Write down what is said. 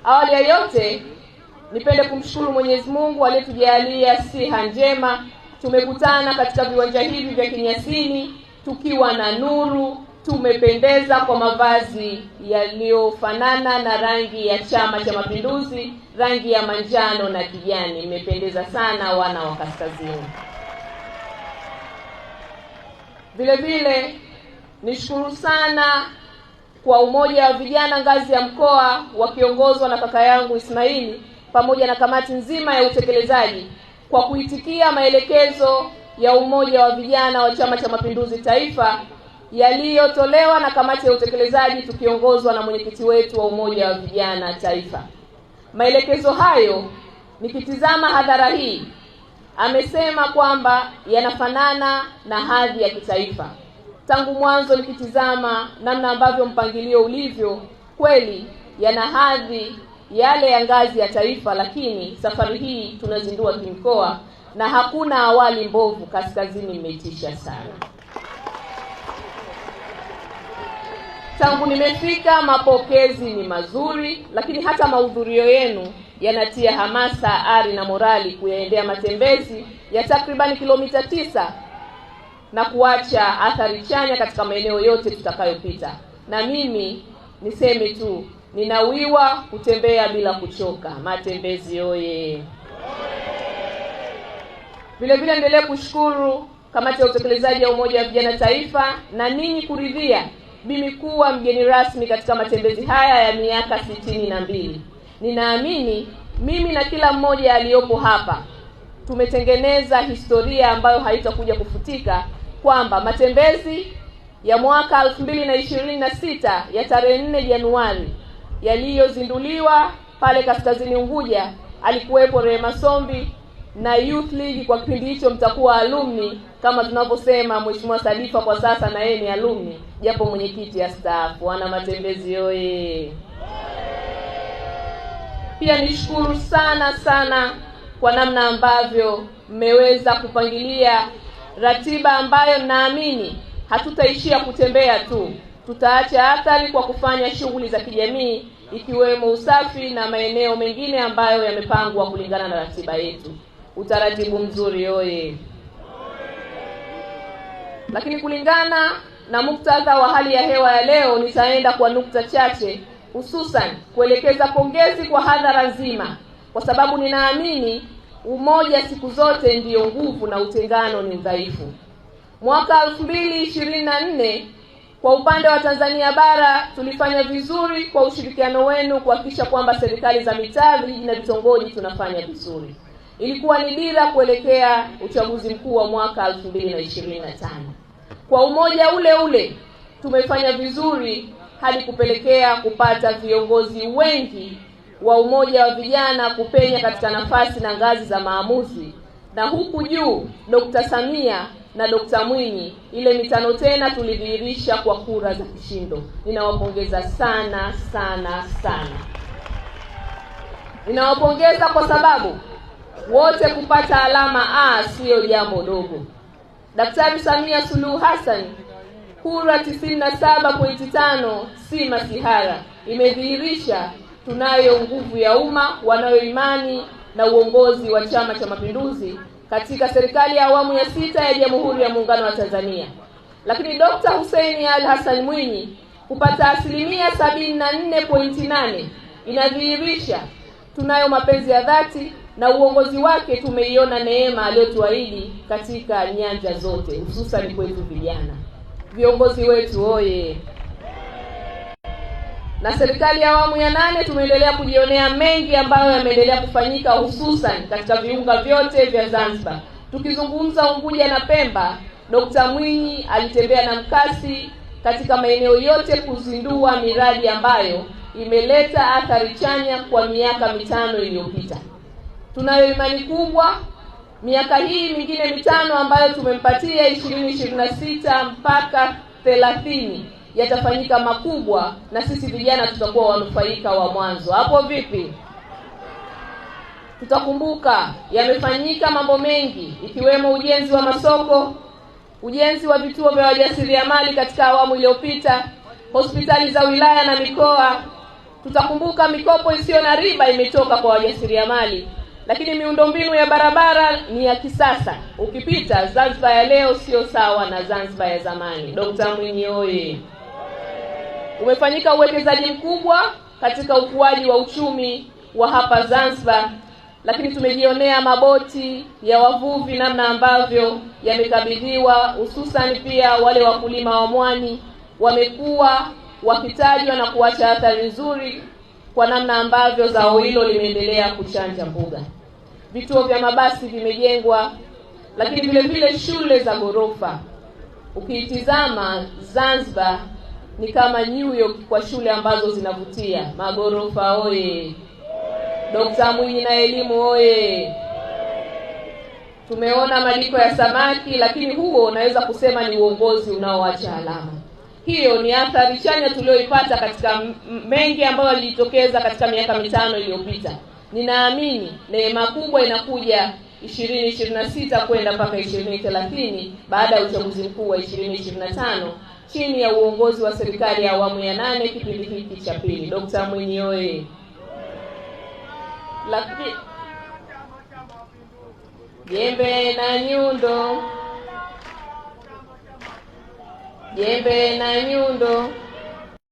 Awali ya yote, nipende kumshukuru Mwenyezi Mungu aliyetujalia siha njema. Tumekutana katika viwanja hivi vya Kinyasini tukiwa na nuru, tumependeza kwa mavazi yaliyofanana na rangi ya Chama cha Mapinduzi, rangi ya manjano na kijani. Imependeza sana wana wa Kaskazini. Vile vile nishukuru sana kwa umoja wa vijana ngazi ya mkoa wakiongozwa na kaka yangu Ismaili pamoja na kamati nzima ya utekelezaji kwa kuitikia maelekezo ya umoja wa vijana wa Chama cha Mapinduzi Taifa yaliyotolewa na kamati ya utekelezaji tukiongozwa na mwenyekiti wetu wa umoja wa vijana taifa. Maelekezo hayo, nikitizama hadhara hii, amesema kwamba yanafanana na hadhi ya kitaifa. Tangu mwanzo nikitizama namna ambavyo mpangilio ulivyo, kweli yana hadhi yale ya ngazi ya taifa, lakini safari hii tunazindua kimkoa na hakuna awali mbovu. Kaskazini imetisha sana. Tangu nimefika mapokezi ni mazuri, lakini hata mahudhurio yenu yanatia hamasa, ari na morali kuyaendea matembezi ya takriban kilomita 9 na kuacha athari chanya katika maeneo yote tutakayopita. Na mimi niseme tu, ninawiwa kutembea bila kuchoka. Matembezi oye! Vile vile endelee kushukuru kamati ya utekelezaji ya umoja wa vijana taifa na ninyi kuridhia mimi kuwa mgeni rasmi katika matembezi haya ya miaka 62. Ninaamini mimi na kila mmoja aliyopo hapa tumetengeneza historia ambayo haitakuja kufutika, kwamba matembezi ya mwaka 2026 ya tarehe 4 Januari yaliyozinduliwa pale Kaskazini Unguja, alikuwepo Rehema Sombi na Youth League. Kwa kipindi hicho mtakuwa alumni kama tunavyosema, Mheshimiwa Sadifa kwa sasa na yeye ni alumni japo mwenyekiti astaafu. Wana matembezi oye! Pia nishukuru sana kwa namna ambavyo mmeweza kupangilia ratiba ambayo naamini hatutaishia kutembea tu, tutaacha athari kwa kufanya shughuli za kijamii ikiwemo usafi na maeneo mengine ambayo yamepangwa kulingana na ratiba yetu. Utaratibu mzuri oye! Lakini kulingana na muktadha wa hali ya hewa ya leo, nitaenda kwa nukta chache, hususan kuelekeza pongezi kwa hadhara nzima, kwa sababu ninaamini umoja siku zote ndiyo nguvu na utengano ni udhaifu. Mwaka 2024 kwa upande wa Tanzania bara tulifanya vizuri kwa ushirikiano wenu kuhakikisha kwamba serikali za mitaa, vijiji na vitongoji tunafanya vizuri. Ilikuwa ni dira kuelekea uchaguzi mkuu wa mwaka 2025. Kwa umoja ule tumefanya vizuri hadi kupelekea kupata viongozi wengi wa umoja wa vijana kupenya katika nafasi na ngazi za maamuzi, na huku juu Dr. Samia na Dr. Mwinyi, ile mitano tena tulidhihirisha kwa kura za kishindo. Ninawapongeza sana. Ninawapongeza kwa sababu wote kupata alama A sio jambo dogo. Daktari Samia Suluhu Hassan kura 97.5 si masihara. Imedhihirisha tunayo nguvu ya umma wanayoimani na uongozi wa Chama cha Mapinduzi katika serikali ya awamu ya 6 ya Jamhuri ya Muungano wa Tanzania. Lakini Dr. Hussein Ali Hassan Mwinyi kupata 74.8 inadhihirisha tunayo mapenzi ya dhati na uongozi wake tumeiona neema aliyotuahidi katika nyanja zote, hususan kwetu vijana. Viongozi wetu oye! Na serikali ya awamu ya 8 tumeendelea kujionea mengi ambayo yameendelea kufanyika, hususan katika viunga vyote vya Zanzibar. Tukizungumza Unguja na Pemba, Dr. Mwinyi alitembea na mkasi katika maeneo yote kuzindua miradi ambayo imeleta athari chanya kwa miaka 5 iliyopita. Tunayo imani kubwa miaka hii mingine 5 ambayo tumempatia 2026 mpaka 30 yatafanyika makubwa, na sisi vijana tutakuwa wanufaika wa mwanzo. Hapo vipi? Tutakumbuka yamefanyika mambo mengi, ikiwemo ujenzi wa masoko, ujenzi wa vituo vya wajasiriamali katika awamu iliyopita, hospitali za wilaya na mikoa. Tutakumbuka mikopo isiyo na riba imetoka kwa wajasiriamali, lakini miundombinu ya barabara ni ya kisasa. Ukipita Zanzibar ya leo sio sawa na Zanzibar ya zamani. Dr. Mwinyi oye! Umefanyika uwekezaji mkubwa katika ukuaji wa uchumi wa hapa Zanzibar, lakini tumejionea maboti ya wavuvi namna ambavyo yamekabidhiwa, hususan pia wale wakulima wa mwani wamekuwa wakitajwa na kuacha athari nzuri kwa namna ambavyo zao hilo limeendelea kuchanja mbuga. Vituo vya mabasi vimejengwa, lakini vile vile shule za ghorofa. Ukiitizama Zanzibar ni kama New York kwa shule ambazo zinavutia. Magorofa oye! Dr. Mwinyi na elimu oye! Tumeona maliko ya samaki, lakini huo unaweza kusema ni uongozi unaoacha alama. Hiyo ni athari chanya tulioipata katika mengi ambayo yalijitokeza katika miaka 5 iliyopita. Ninaamini neema kubwa inakuja 2026 kwenda mpaka 2030 baada ya uchaguzi mkuu wa 2025 chini ya uongozi wa serikali ya awamu ya 8 kipindi hiki cha pili. Dr. Mwinyi oye! Lakini jembe na nyundo, jembe na nyundo.